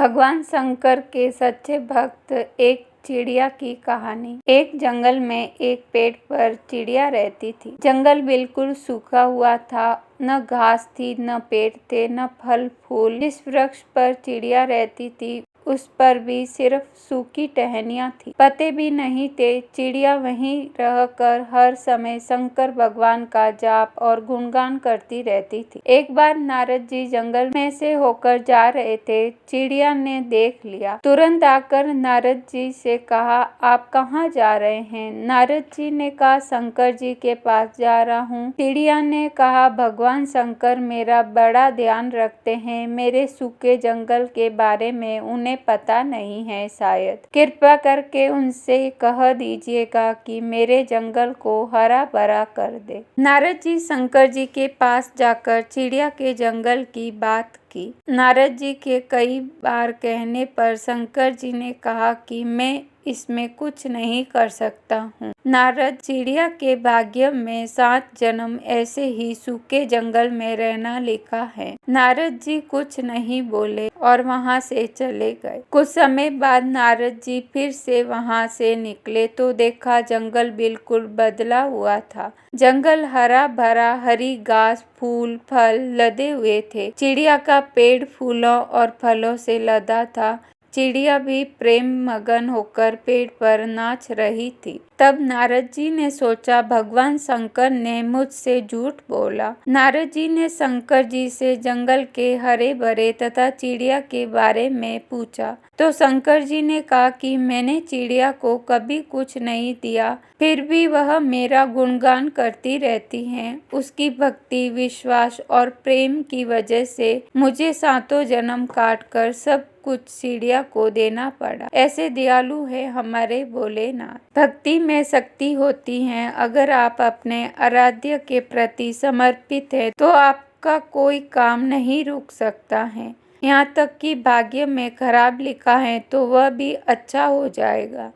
भगवान शंकर के सच्चे भक्त। एक चिड़िया की कहानी। एक जंगल में एक पेड़ पर चिड़िया रहती थी। जंगल बिल्कुल सूखा हुआ था, न घास थी, न पेड़ थे, न फल फूल। जिस वृक्ष पर चिड़िया रहती थी उस पर भी सिर्फ सूखी टहनियाँ थी, पत्ते भी नहीं थे। चिड़िया वहीं रहकर हर समय शंकर भगवान का जाप और गुणगान करती रहती थी। एक बार नारद जी जंगल में से होकर जा रहे थे। चिड़िया ने देख लिया, तुरंत आकर नारद जी से कहा, आप कहाँ जा रहे हैं? नारद जी ने कहा, शंकर जी के पास जा रहा हूँ। चिड़िया ने कहा, भगवान शंकर मेरा बड़ा ध्यान रखते हैं, मेरे सूखे जंगल के बारे में उन्हें पता नहीं है। शायद कृपा करके उनसे कह दीजिएगा कि मेरे जंगल को हरा भरा कर दे। नारद जी शंकर जी के पास जाकर चिड़िया के जंगल की बात की। नारद जी के कई बार कहने पर शंकर जी ने कहा कि मैं इसमें कुछ नहीं कर सकता हूँ। नारद, चिड़िया के भाग्य में 7 जन्म ऐसे ही सूखे जंगल में रहना लिखा है। नारद जी कुछ नहीं बोले और वहाँ से चले गए। कुछ समय बाद नारद जी फिर से वहाँ से निकले तो देखा जंगल बिल्कुल बदला हुआ था। जंगल हरा भरा, हरी घास, फूल, फल लदे हुए थे। चिड़िया का पेड़ फूलों और फलों से लदा था। चिड़िया भी प्रेम मगन होकर पेड़ पर नाच रही थी। तब नारद जी ने सोचा, भगवान शंकर ने मुझसे झूठ बोला। नारद जी ने शंकर जी से जंगल के हरे भरे तथा चिड़िया के बारे में पूछा तो शंकर जी ने कहा कि मैंने चिड़िया को कभी कुछ नहीं दिया, फिर भी वह मेरा गुणगान करती रहती है। उसकी भक्ति, विश्वास और प्रेम की वजह से मुझे 7 जन्म काटकर सब कुछ चिड़िया को देना पड़ा। ऐसे दयालु है हमारे भोलेनाथ। भक्ति में शक्ति होती है। अगर आप अपने आराध्य के प्रति समर्पित है तो आपका कोई काम नहीं रुक सकता है। यहाँ तक कि भाग्य में खराब लिखा है तो वह भी अच्छा हो जाएगा।